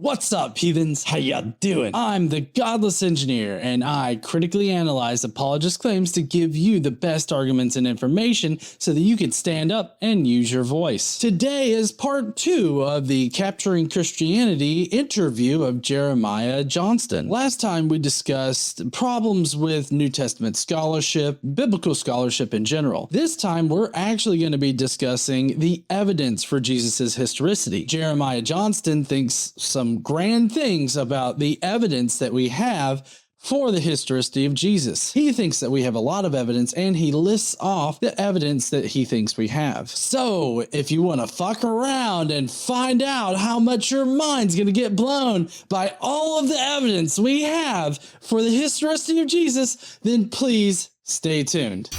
What's up, heathens? How ya doing? I'm the Godless Engineer, and I critically analyze apologist claims to give you the best arguments and information so that you can stand up and use your voice. Today is part 2 of the Capturing Christianity interview of Jeremiah Johnston. Last time we discussed problems with New Testament scholarship, biblical scholarship in general. This time we're actually going to be discussing the evidence for Jesus's historicity. Jeremiah Johnston thinks some grand things about the evidence that we have for the historicity of Jesus. He thinks that we have a lot of evidence, and he lists off the evidence that he thinks we have. So if you want to fuck around and find out how much your mind's going to get blown by all of the evidence we have for the historicity of Jesus, then please stay tuned.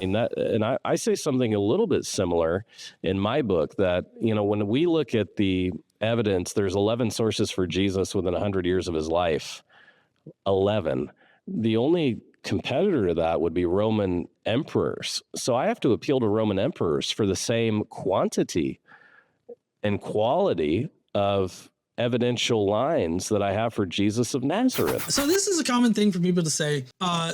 I say something a little bit similar in my book that, when we look at the evidence, there's 11 sources for Jesus within 100 years of his life. 11. The only competitor to that would be Roman emperors. So I have to appeal to Roman emperors for the same quantity and quality of evidential lines that I have for Jesus of Nazareth. So this is a common thing for people to say,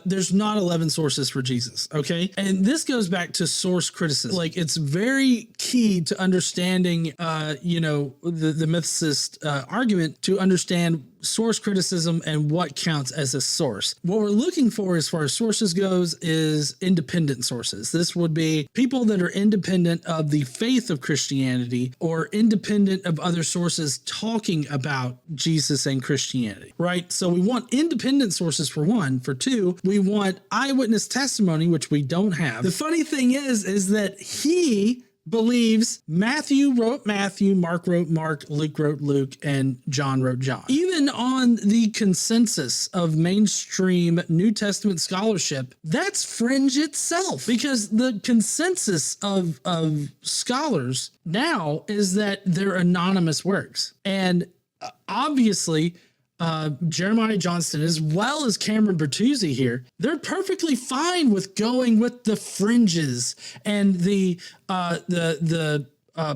there's not 11 sources for Jesus, okay? And this goes back to source criticism. Like, it's very key to understanding, the mythicist argument, to understand source criticism and what counts as a source. What we're looking for as far as sources goes is independent sources. This would be people that are independent of the faith of Christianity or independent of other sources talking about Jesus and Christianity, right? So we want independent sources for one. For two, we want eyewitness testimony, which we don't have. The funny thing is that he believes Matthew wrote Matthew, Mark wrote Mark, Luke wrote Luke, and John wrote John. Even on the consensus of mainstream New Testament scholarship, that's fringe itself, because the consensus of scholars now is that they're anonymous works. And obviously, Jeremiah Johnston, as well as Cameron Bertuzzi here, they're perfectly fine with going with the fringes and the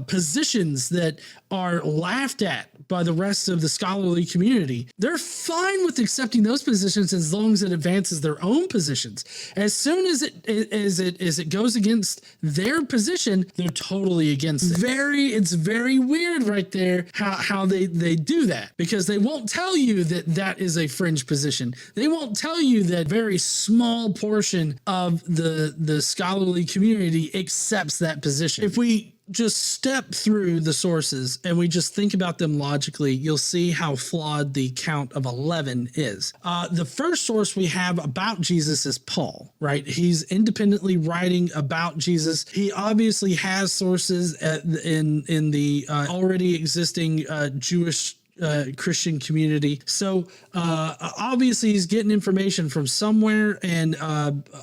positions that are laughed at by the rest of the scholarly community. They're fine with accepting those positions as long as it advances their own positions. As soon as it goes against their position, they're totally against it. It's very weird right there how they do that, because they won't tell you that is a fringe position. They won't tell you that very small portion of the scholarly community accepts that position. If we just step through the sources and we just think about them logically, you'll see how flawed the count of 11 is. The first source we have about Jesus is Paul, right? He's independently writing about Jesus. He obviously has sources in the already existing Jewish Christian community. So obviously he's getting information from somewhere, and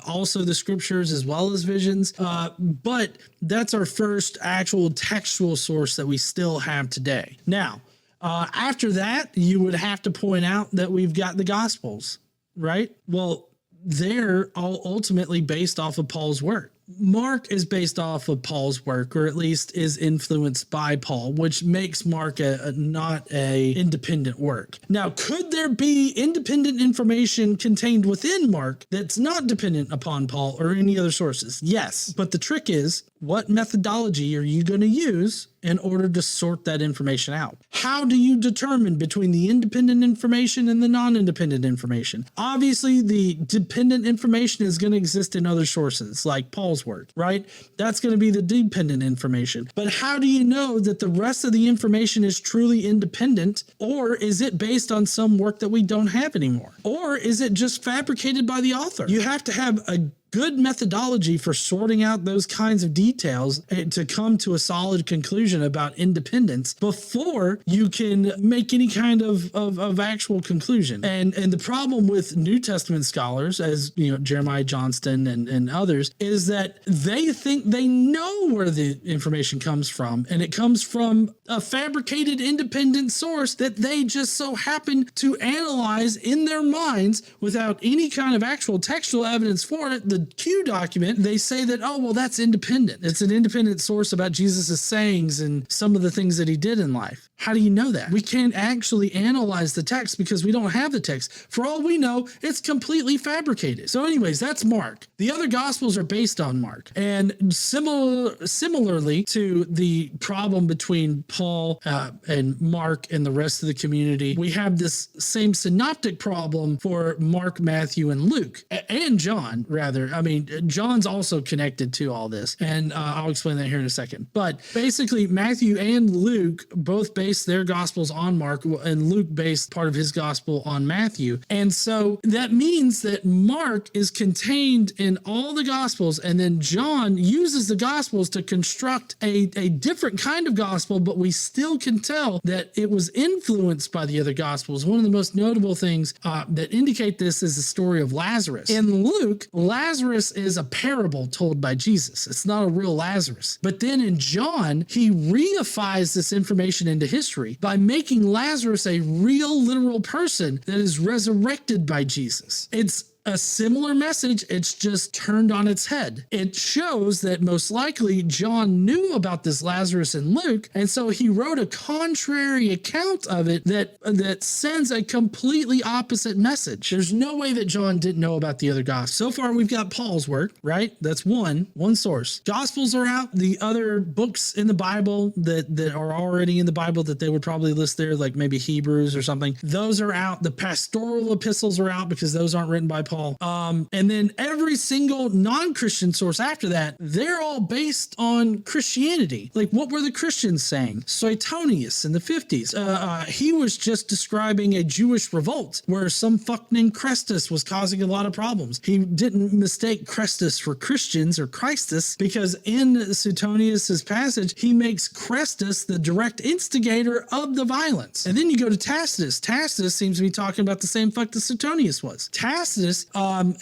also the scriptures as well as visions. But that's our first actual textual source that we still have today. Now, after that, you would have to point out that we've got the Gospels, right? Well, they're all ultimately based off of Paul's work. Mark is based off of Paul's work, or at least is influenced by Paul, which makes Mark not a independent work. Now, could there be independent information contained within Mark that's not dependent upon Paul or any other sources? Yes. But the trick is, what methodology are you going to use in order to sort that information out? How do you determine between the independent information and the non-independent information? Obviously, the dependent information is going to exist in other sources, like Paul's work, right? That's going to be the dependent information. But how do you know that the rest of the information is truly independent, or is it based on some work that we don't have anymore? Or is it just fabricated by the author? You have to have a good methodology for sorting out those kinds of details to come to a solid conclusion about independence before you can make any kind of actual conclusion. And the problem with New Testament scholars, as Jeremiah Johnston and others, is that they think they know where the information comes from, and it comes from a fabricated independent source that they just so happen to analyze in their minds without any kind of actual textual evidence for it. The the Q document, they say that, oh, well, that's independent. It's an independent source about Jesus's sayings and some of the things that he did in life. How do you know that? We can't actually analyze the text because we don't have the text. For all we know, it's completely fabricated. So anyways, that's Mark. The other gospels are based on Mark. And similarly to the problem between Paul and Mark and the rest of the community, we have this same synoptic problem for Mark, Matthew, and Luke, and John, rather. I mean, John's also connected to all this, and I'll explain that here in a second. But basically, Matthew and Luke both based their gospels on Mark, and Luke based part of his gospel on Matthew. And so that means that Mark is contained in all the gospels, and then John uses the gospels to construct a different kind of gospel, but we still can tell that it was influenced by the other gospels. One of the most notable things that indicate this is the story of Lazarus. In Luke, Lazarus is a parable told by Jesus. It's not a real Lazarus. But then in John, he reifies this information into history by making Lazarus a real, literal person that is resurrected by Jesus. It's a similar message, it's just turned on its head. It shows that most likely John knew about this Lazarus in Luke, and so he wrote a contrary account of it that sends a completely opposite message. There's no way that John didn't know about the other gospels. So far, we've got Paul's work, right? That's one source. Gospels are out. The other books in the Bible that are already in the Bible that they would probably list there, like maybe Hebrews or something, those are out. The pastoral epistles are out because those aren't written by Paul. And then every single non-Christian source after that, they're all based on Christianity. Like, what were the Christians saying? Suetonius in the 50s. He was just describing a Jewish revolt where some fuck named Chrestus was causing a lot of problems. He didn't mistake Chrestus for Christians or Christus, because in Suetonius's passage, he makes Chrestus the direct instigator of the violence. And then you go to Tacitus. Tacitus seems to be talking about the same fuck that Suetonius was. Tacitus,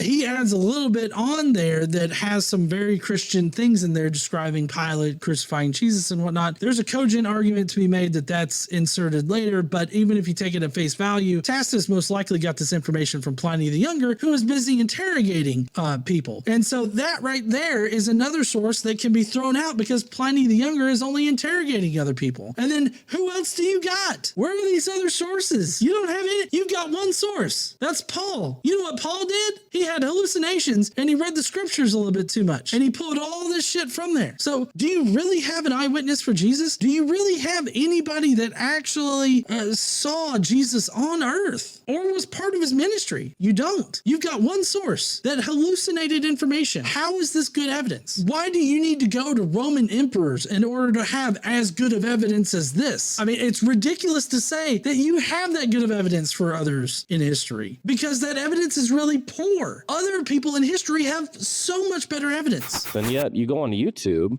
he adds a little bit on there that has some very Christian things in there describing Pilate crucifying Jesus and whatnot. There's a cogent argument to be made that that's inserted later, but even if you take it at face value, Tacitus most likely got this information from Pliny the Younger, who was busy interrogating people. And so that right there is another source that can be thrown out because Pliny the Younger is only interrogating other people. And then who else do you got? Where are these other sources? You don't have any. You've got one source. That's Paul. You know what Paul did? He had hallucinations and he read the scriptures a little bit too much and he pulled all this shit from there. So do you really have an eyewitness for Jesus? Do you really have anybody that actually saw Jesus on earth or was part of his ministry? You don't. You've got one source that hallucinated information. How is this good evidence? Why do you need to go to Roman emperors in order to have as good of evidence as this? I mean, it's ridiculous to say that you have that good of evidence for others in history because that evidence is really poor. Other people in history have so much better evidence. And yet you go on YouTube,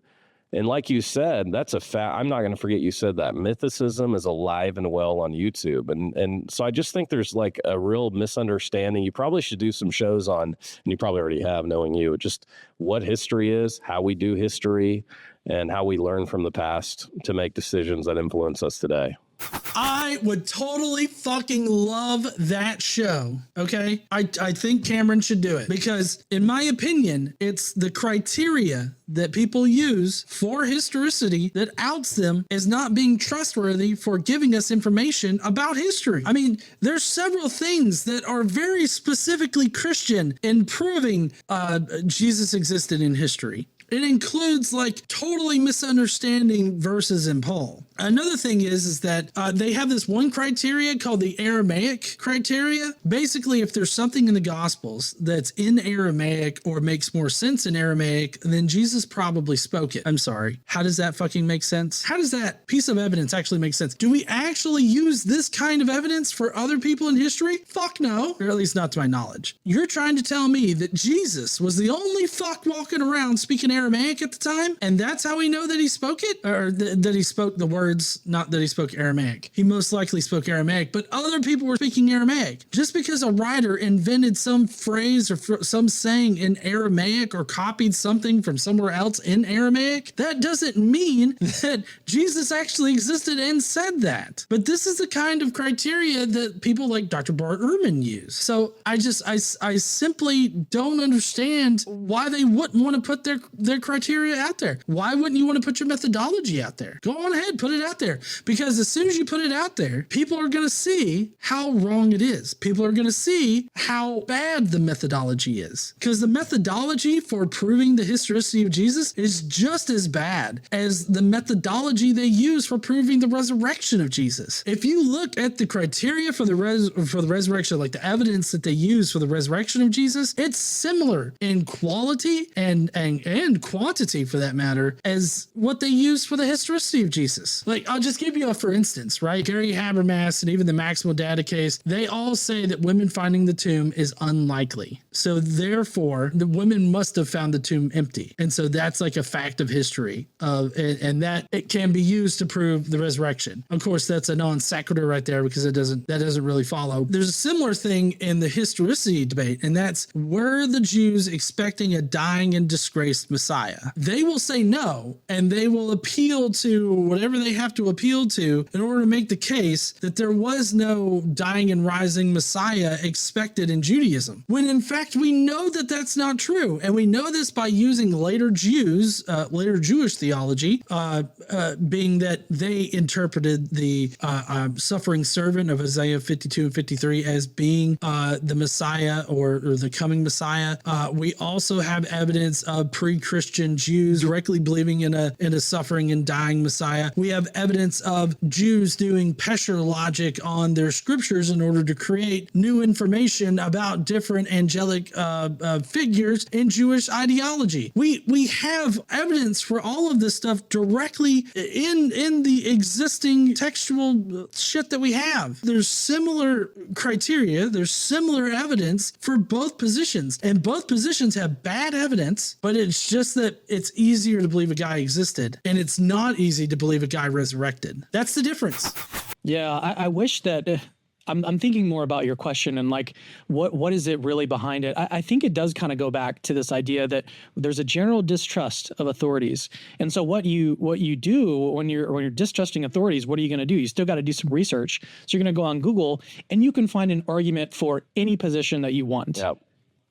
and like you said, that's a fact. I'm not going to forget you said that. Mythicism is alive and well on YouTube. And so I just think there's like a real misunderstanding. You probably should do some shows on, and you probably already have, knowing you, just what history is, how we do history, and how we learn from the past to make decisions that influence us today. I would totally fucking love that show. Okay. I think Cameron should do it because in my opinion, it's the criteria that people use for historicity that outs them as not being trustworthy for giving us information about history. I mean, there's several things that are very specifically Christian in proving Jesus existed in history. It includes like totally misunderstanding verses in Paul. Another thing is that they have this one criteria called the Aramaic criteria. Basically, if there's something in the Gospels that's in Aramaic or makes more sense in Aramaic, then Jesus probably spoke it. I'm sorry. How does that fucking make sense? How does that piece of evidence actually make sense? Do we actually use this kind of evidence for other people in history? Fuck no, or at least not to my knowledge. You're trying to tell me that Jesus was the only fuck walking around speaking Aramaic at the time, and that's how we know that he spoke it, or that he spoke the word words, not that he spoke Aramaic. He most likely spoke Aramaic, but other people were speaking Aramaic. Just because a writer invented some phrase or some saying in Aramaic or copied something from somewhere else in Aramaic, that doesn't mean that Jesus actually existed and said that. But this is the kind of criteria that people like Dr. Bart Ehrman use. So I simply don't understand why they wouldn't want to put their criteria out there. Why wouldn't you want to put your methodology out there? Go on ahead, put it out there. Because as soon as you put it out there, people are going to see how wrong it is. People are going to see how bad the methodology is. Because the methodology for proving the historicity of Jesus is just as bad as the methodology they use for proving the resurrection of Jesus. If you look at the criteria for the resurrection, like the evidence that they use for the resurrection of Jesus, it's similar in quality and quantity, for that matter, as what they use for the historicity of Jesus. Like, I'll just give you a for instance, right? Gary Habermas and even the Maximal Data case, they all say that women finding the tomb is unlikely. So therefore, the women must have found the tomb empty. And so that's like a fact of history, and that it can be used to prove the resurrection. Of course, that's a non sequitur right there, because that doesn't really follow. There's a similar thing in the historicity debate, and that's, were the Jews expecting a dying and disgraced Messiah? They will say no, and they will appeal to whatever they have to appeal to in order to make the case that there was no dying and rising Messiah expected in Judaism. When in fact, we know that that's not true. And we know this by using later Jewish theology, being that they interpreted the suffering servant of Isaiah 52 and 53 as being the Messiah or the coming Messiah. We also have evidence of pre-Christian Jews directly believing in a suffering and dying Messiah. We have evidence of Jews doing Pesher logic on their scriptures in order to create new information about different angelic figures in Jewish ideology. We have evidence for all of this stuff directly in the existing textual shit that we have. There's similar criteria, there's similar evidence for both positions, and both positions have bad evidence, but it's just that it's easier to believe a guy existed, and it's not easy to believe a guy resurrected. That's the difference. Yeah, I wish that I'm thinking more about your question and like what is it really behind it? I think it does kind of go back to this idea that there's a general distrust of authorities. And so what you do when you're distrusting authorities, what are you going to do? You still got to do some research. So you're going to go on Google and you can find an argument for any position that you want. Yep.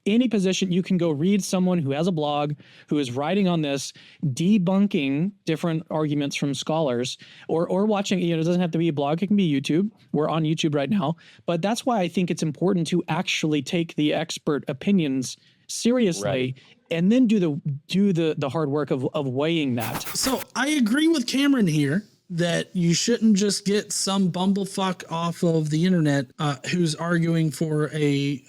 Any position. You can go read someone who has a blog who is writing on this, debunking different arguments from scholars, or watching, it doesn't have to be a blog, it can be YouTube. We're on YouTube right now. But that's why I think it's important to actually take the expert opinions seriously, right, and then do the hard work of weighing that. So I agree with Cameron here that you shouldn't just get some bumblefuck off of the internet who's arguing for a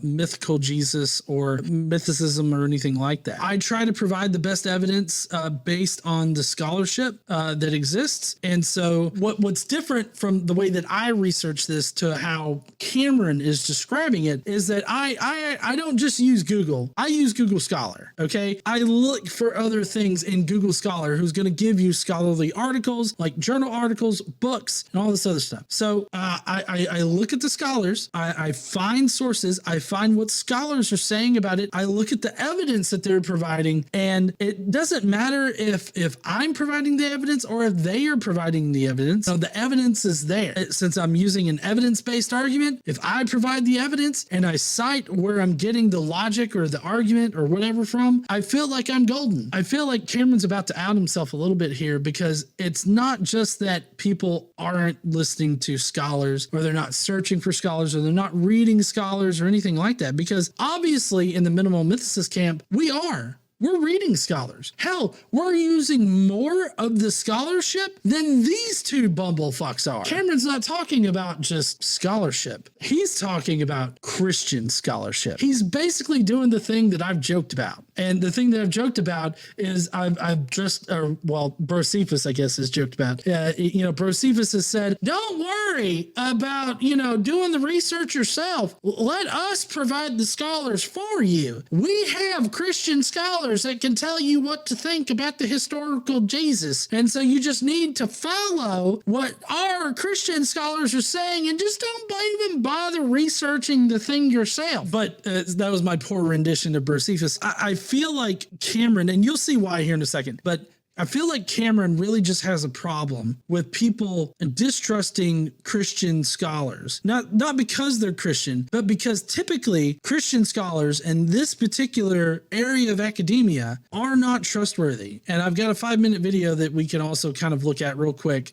mythical Jesus or mythicism or anything like that. I try to provide the best evidence based on the scholarship that exists. And so what's different from the way that I research this to how Cameron is describing it is that I don't just use Google. I use Google Scholar, okay? I look for other things in Google Scholar who's going to give you scholarly articles, like journal articles, books, and all this other stuff. So I look at the scholars, I find sources, I find what scholars are saying about it, I look at the evidence that they're providing, and it doesn't matter if I'm providing the evidence or if they are providing the evidence. So the evidence is there. Since I'm using an evidence-based argument, if I provide the evidence and I cite where I'm getting the logic or the argument or whatever from, I feel like I'm golden. I feel like Cameron's about to out himself a little bit here, because it's not just that people aren't listening to scholars, or they're not searching for scholars, or they're not reading scholars or anything like that, because obviously in the minimal mythicist camp, we're reading scholars. Hell, we're using more of the scholarship than these two bumblefucks are. Cameron's not talking about just scholarship. He's talking about Christian scholarship. He's basically doing the thing that I've joked about. And the thing that I've joked about is I've just, Brocephus, I guess, has joked about. Brocephus has said, don't worry about, doing the research yourself. Let us provide the scholars for you. We have Christian scholars that can tell you what to think about the historical Jesus. And so you just need to follow what our Christian scholars are saying and just don't even bother researching the thing yourself. But that was my poor rendition of Brocephus. I feel like Cameron, and you'll see why here in a second, but I feel like Cameron really just has a problem with people distrusting Christian scholars, not because they're Christian, but because typically Christian scholars in this particular area of academia are not trustworthy. And I've got a 5-minute video that we can also kind of look at real quick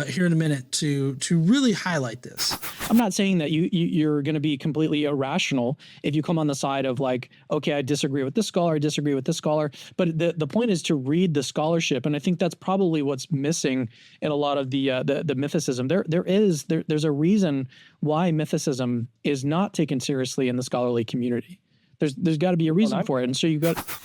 here in a minute to really highlight this. I'm not saying that you're going to be completely irrational if you come on the side of like, okay, I disagree with this scholar, I disagree with this scholar, but the point is to read the scholarship. And I think that's probably what's missing in a lot of the mythicism. There's a reason why mythicism is not taken seriously in the scholarly community. There's got to be a reason for it. And so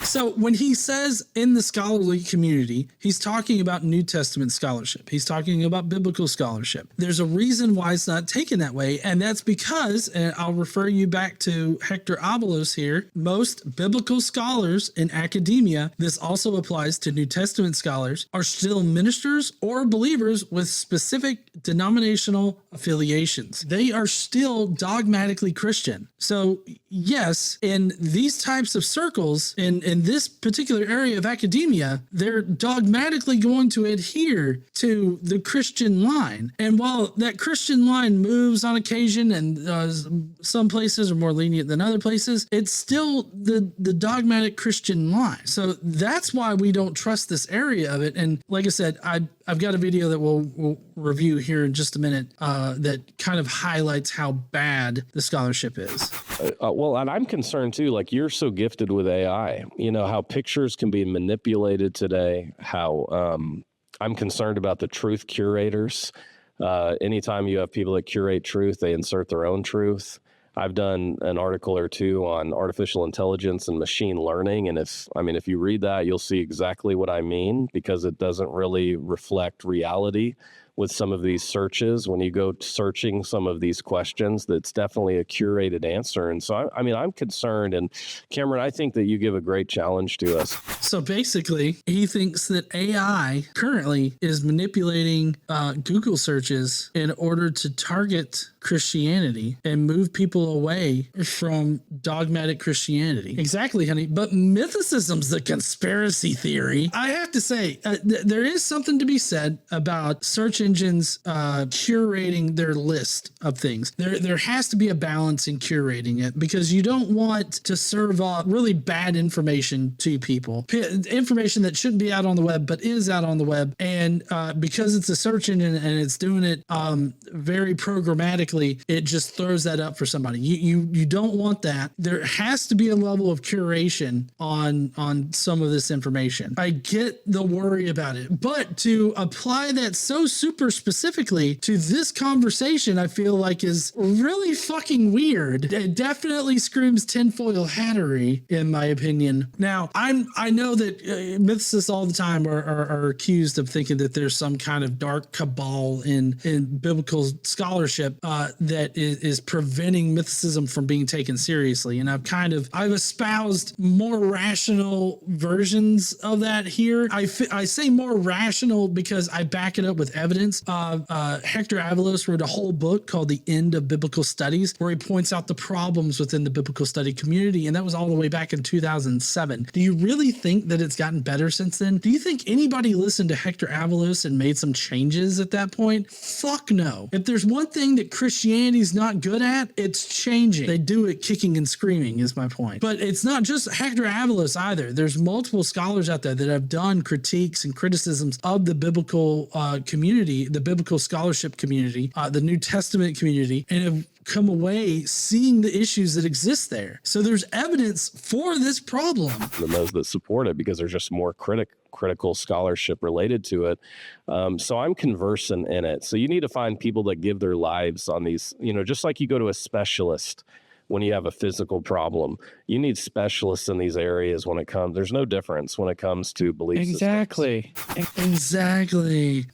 So when he says in the scholarly community, he's talking about New Testament scholarship. He's talking about biblical scholarship. There's a reason why it's not taken that way. And that's because, and I'll refer you back to Hector Avalos here, most biblical scholars in academia, this also applies to New Testament scholars, are still ministers or believers with specific denominational affiliations. They are still dogmatically Christian. So yes, in these types of circles, in this particular area of academia, they're dogmatically going to adhere to the Christian line. And while that Christian line moves on occasion, and some places are more lenient than other places, it's still the dogmatic Christian line. So that's why we don't trust this area of it. And like I said, I've got a video that we'll review here in just a minute that kind of highlights how bad the scholarship is. Well, and I'm concerned too, like you're so gifted with AI, how pictures can be manipulated today, how I'm concerned about the truth curators. Anytime you have people that curate truth, they insert their own truth. I've done an article or two on artificial intelligence and machine learning. And if you read that, you'll see exactly what I mean, because it doesn't really reflect reality with some of these searches. When you go searching some of these questions, that's definitely a curated answer. And so, I'm concerned. And Cameron, I think that you give a great challenge to us. So basically, he thinks that AI currently is manipulating Google searches in order to target Christianity and move people away from dogmatic Christianity. Exactly, honey. But mythicism's the conspiracy theory. I have to say, there is something to be said about search engines curating their list of things. There has to be a balance in curating it, because you don't want to serve up really bad information to people, information that shouldn't be out on the web but is out on the web, and because it's a search engine and it's doing it very programmatically, it just throws that up for somebody. You don't want that. There has to be a level of curation on some of this information. I get the worry about it, but to apply that so super specifically to this conversation, I feel like is really fucking weird. It definitely screams tinfoil hattery, in my opinion. Now, I know that mythicists all the time are accused of thinking that there's some kind of dark cabal in biblical scholarship that is preventing mythicism from being taken seriously. And I've espoused more rational versions of that here. I say more rational because I back it up with evidence. Hector Avalos wrote a whole book called The End of Biblical Studies, where he points out the problems within the biblical study community. And that was all the way back in 2007. Do you really think that it's gotten better since then? Do you think anybody listened to Hector Avalos and made some changes at that point? Fuck no. If there's one thing that Christianity's not good at, it's changing. They do it kicking and screaming, is my point. But it's not just Hector Avalos either. There's multiple scholars out there that have done critiques and criticisms of the biblical community, the biblical scholarship community, the New Testament community, and have come away seeing the issues that exist there. So there's evidence for this problem. And those that support it, because there's just more critical scholarship related to it. So I'm conversant in it. So you need to find people that give their lives on these, just like you go to a specialist when you have a physical problem. You need specialists in these areas when it comes. There's no difference when it comes to belief Exactly. Exactly.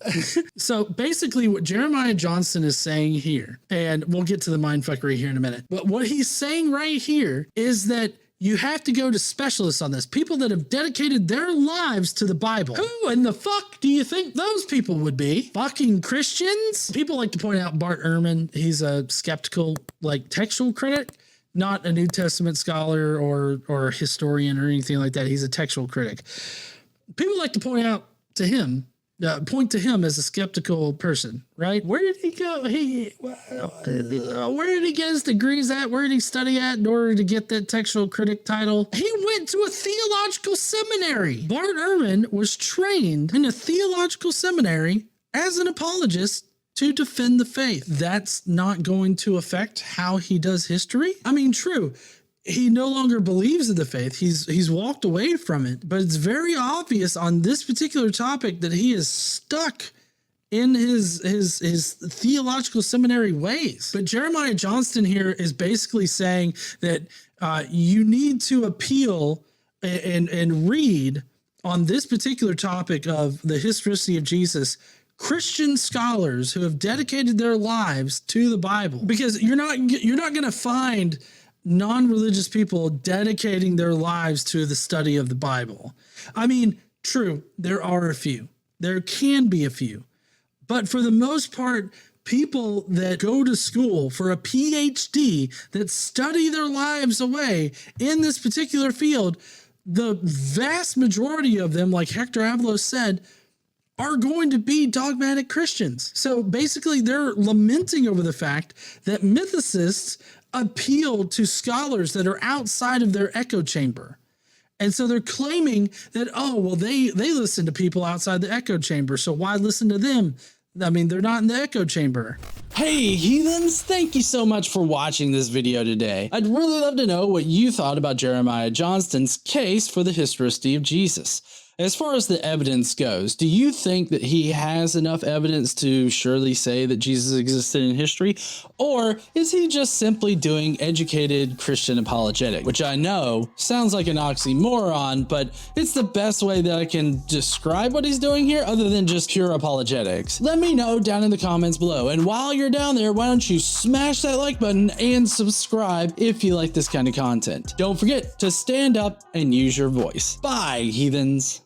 So basically what Jeremiah Johnston is saying here, and we'll get to the mindfuckery here in a minute, but what he's saying right here is that you have to go to specialists on this, people that have dedicated their lives to the Bible. Who in the fuck do you think those people would be? Fucking Christians? People like to point out Bart Ehrman. He's a skeptical, like, textual critic, not a New Testament scholar or historian or anything like that. He's a textual critic. People like to point to him as a skeptical person, right? Where did he go? Where did he get his degrees at? Where did he study at in order to get that textual critic title? He went to a theological seminary. Bart Ehrman was trained in a theological seminary as an apologist to defend the faith. That's not going to affect how he does history. I mean, true. He no longer believes in the faith. He's walked away from it, but it's very obvious on this particular topic that he is stuck in his theological seminary ways. But Jeremiah Johnston here is basically saying that you need to appeal and read on this particular topic of the historicity of Jesus, Christian scholars who have dedicated their lives to the Bible, because you're not going to find non-religious people dedicating their lives to the study of the Bible. I mean, true, there are a few. There can be a few. But for the most part, people that go to school for a PhD, that study their lives away in this particular field, the vast majority of them, like Hector Avalos said, are going to be dogmatic Christians. So basically, they're lamenting over the fact that mythicists appeal to scholars that are outside of their echo chamber. And so they're claiming that, oh, well, they listen to people outside the echo chamber, so why listen to them? I mean, they're not in the echo chamber. Hey, heathens, thank you so much for watching this video today. I'd really love to know what you thought about Jeremiah Johnston's case for the historicity of Jesus. As far as the evidence goes, do you think that he has enough evidence to surely say that Jesus existed in history? Or is he just simply doing educated Christian apologetic? Which I know sounds like an oxymoron, but it's the best way that I can describe what he's doing here other than just pure apologetics. Let me know down in the comments below. And while you're down there, why don't you smash that like button and subscribe if you like this kind of content. Don't forget to stand up and use your voice. Bye, heathens.